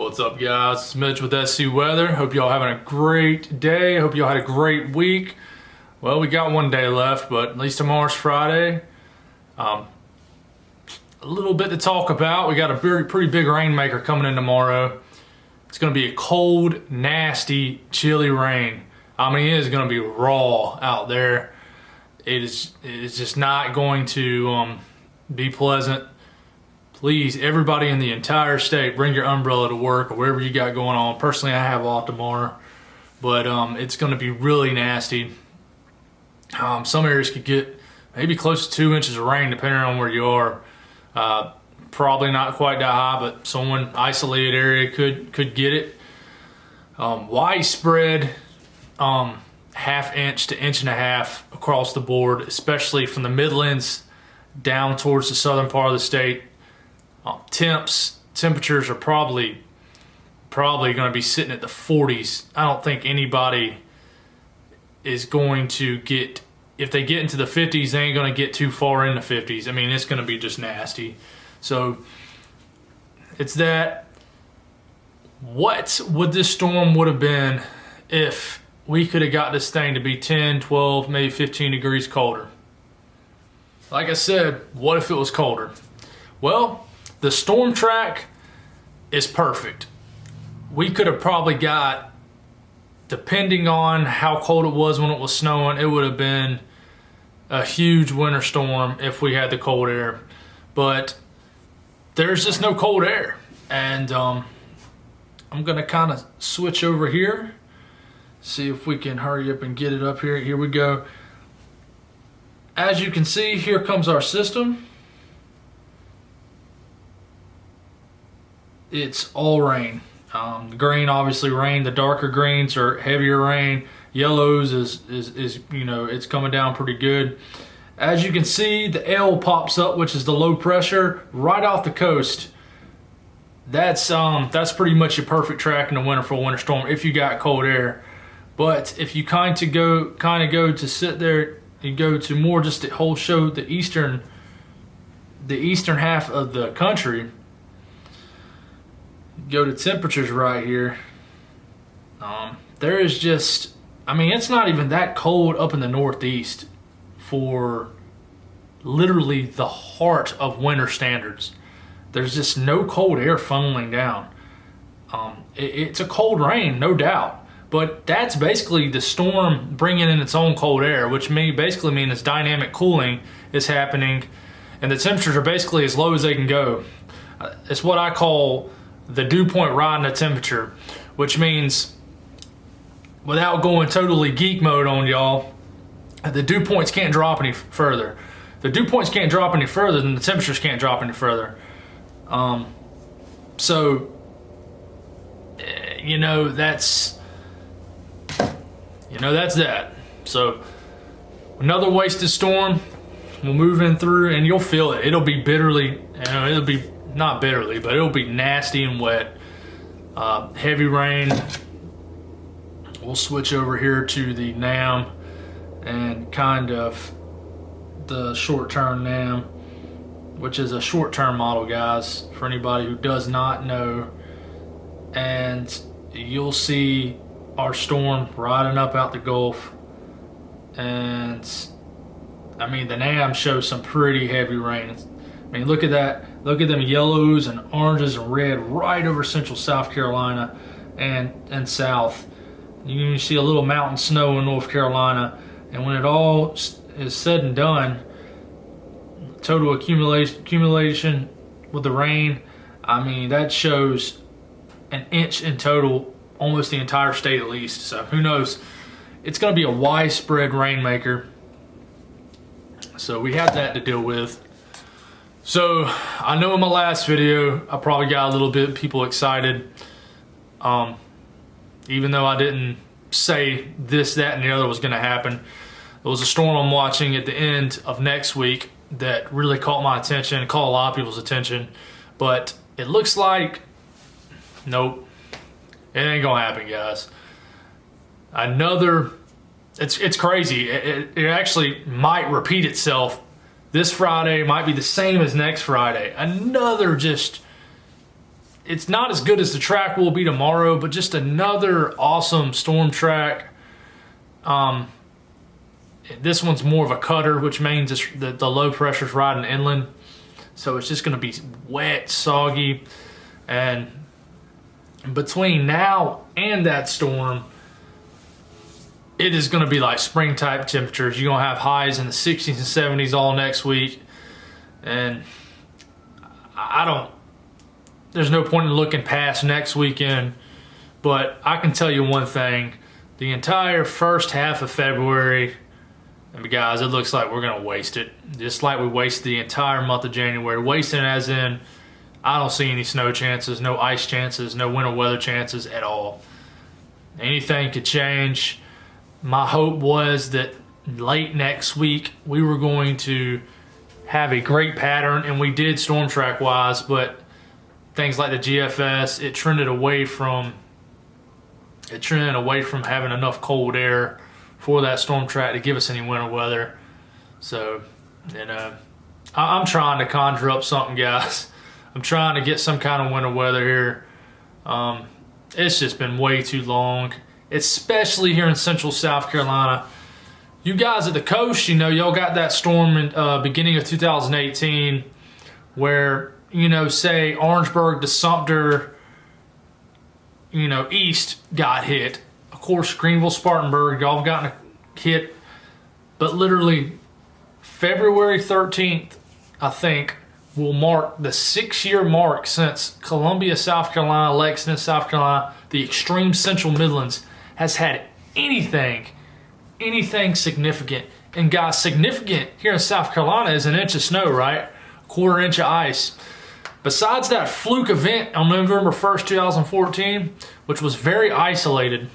What's up, guys? It's Mitch with SC Weather. Hope y'all having a great day. Hope y'all had a great week. Well, we got one day left, but at least tomorrow's Friday. A little bit to talk about. We got a pretty big rainmaker coming in tomorrow. It's going to be a cold, nasty, chilly rain. I mean, it is going to be raw out there. It is just not going to be pleasant. Please, everybody in the entire state, bring your umbrella to work or wherever you got going on. Personally, I have off tomorrow, but it's going to be really nasty. Some areas could get maybe close to 2 inches of rain, depending on where you are. Probably not quite that high, but someone isolated area could get it. Widespread, half inch to inch and a half across the board, especially from the Midlands down towards the southern part of the state. Temperatures are probably going to be sitting at the 40s. I don't think anybody is going to get, if they get into the 50s, they ain't going to get too far in the 50s. I mean, it's going to be just nasty. So it's that. What would this storm would have been if we could have got this thing to be 10, 12, maybe 15 degrees colder? Like I said, what if it was colder? Well, the storm track is perfect. We could have probably got, depending on how cold it was when it was snowing, it would have been a huge winter storm if we had the cold air. But there's just no cold air. And I'm going to kind of switch over here. See if we can hurry up and get it up here. Here we go. As you can see, here comes our system. It's all rain. The green, obviously rain. The darker greens are heavier rain. Yellows is you know, it's coming down pretty good. As you can see, the L pops up, which is the low pressure right off the coast. That's pretty much your perfect track in the winter for a winter storm if you got cold air. But if you kind of go to sit there and go to more just the whole show the eastern half of the country. Go to temperatures right here. There is just, I mean, it's not even that cold up in the Northeast for literally the heart of winter standards. There's just no cold air funneling down. It's a cold rain, no doubt, but that's basically the storm bringing in its own cold air, which basically means it's dynamic cooling is happening, and the temperatures are basically as low as they can go. It's what I call the dew point riding the temperature, which means, without going totally geek mode on y'all, the dew points can't drop any further. The dew points can't drop any further, then the temperatures can't drop any further. So, you know, that's that. So, another wasted storm. We'll move in through, and you'll feel it. It'll be bitterly, it'll be not bitterly, but it'll be nasty and wet. Heavy rain. We'll switch over here to the NAM and kind of the short-term NAM, which is a short-term model, guys, for anybody who does not know. And you'll see our storm riding up out the Gulf. And I mean, the NAM shows some pretty heavy rain. I mean, look at that. Look at them yellows and oranges and red right over central South Carolina and south. You can see a little mountain snow in North Carolina. And when it all is said and done, total accumulation with the rain, I mean, that shows an inch in total, almost the entire state at least. So who knows? It's going to be a widespread rainmaker. So we have that to deal with. So I know in my last video, I probably got a little bit people excited. Even though I didn't say this, that, and the other was going to happen. There was a storm I'm watching at the end of next week that really caught my attention, caught a lot of people's attention. But it looks like, nope, it ain't going to happen, guys. It's crazy. It actually might repeat itself. This Friday might be the same as next Friday. Another just it's not as good as the track will be tomorrow, but just another awesome storm track. This one's more of a cutter, which means the low pressure's riding inland. So it's just going to be wet, soggy. And between now and that storm, it is going to be like spring type temperatures. You're going to have highs in the 60s and 70s all next week. And there's no point in looking past next weekend. But I can tell you one thing. The entire first half of February, and guys, it looks like we're going to waste it. Just like we wasted the entire month of January. Wasting as in, I don't see any snow chances, no ice chances, no winter weather chances at all. Anything could change. My hope was that late next week we were going to have a great pattern, and we did storm track wise, but things like the GFS, it trended away from having enough cold air for that storm track to give us any winter weather. So, I'm trying to conjure up something, guys. I'm trying to get some kind of winter weather here. It's just been way too long, especially here in central South Carolina. You guys at the coast, y'all got that storm in beginning of 2018 where, say Orangeburg to Sumter, east got hit. Of course, Greenville, Spartanburg, y'all have gotten hit. But literally, February 13th, I think, will mark the 6-year mark since Columbia, South Carolina, Lexington, South Carolina, the extreme central Midlands, has had anything significant. And guys, significant here in South Carolina is an inch of snow, right? A quarter inch of ice. Besides that fluke event on November 1st, 2014, which was very isolated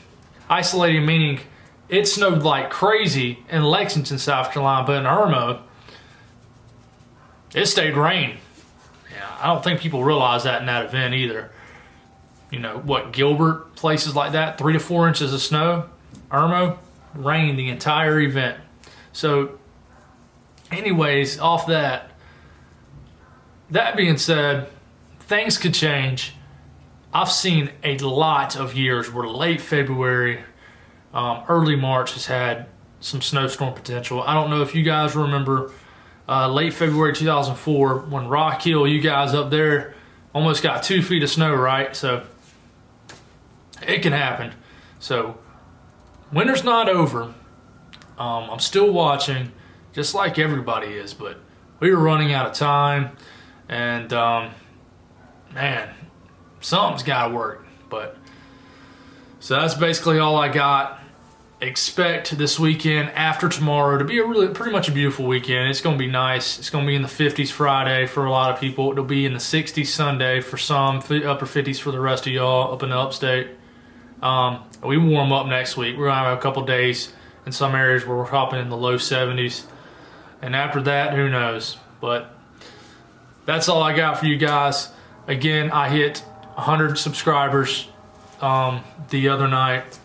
meaning it snowed like crazy in Lexington, South Carolina, but in Irma, it stayed rain. Yeah, I don't think people realize that in that event either. Gilbert, places like that, 3 to 4 inches of snow. Irma, rain the entire event. So, anyways, off that being said, things could change. I've seen a lot of years where late February, early March has had some snowstorm potential. I don't know if you guys remember late February 2004 when Rock Hill, you guys up there almost got 2 feet of snow, right? So it can happen. So winter's not over. I'm still watching, just like everybody is, but we were running out of time, and man, something's got to work. But so that's basically all I got. Expect this weekend after tomorrow to be pretty much a beautiful weekend. It's going to be nice. It's going to be in the 50s Friday for a lot of people. It'll be in the 60s Sunday for some, upper 50s for the rest of y'all up in the upstate. We warm up next week. We're going to have a couple days in some areas where we're hopping in the low 70s. And after that, who knows? But that's all I got for you guys. Again, I hit 100 subscribers the other night.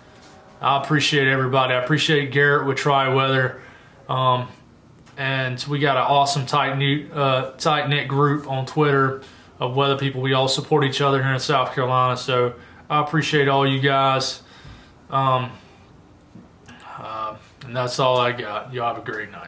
I appreciate everybody. I appreciate Garrett with Tri-Weather. And we got an awesome tight-knit group on Twitter of weather people. We all support each other here in South Carolina. So I appreciate all you guys. And that's all I got. Y'all have a great night.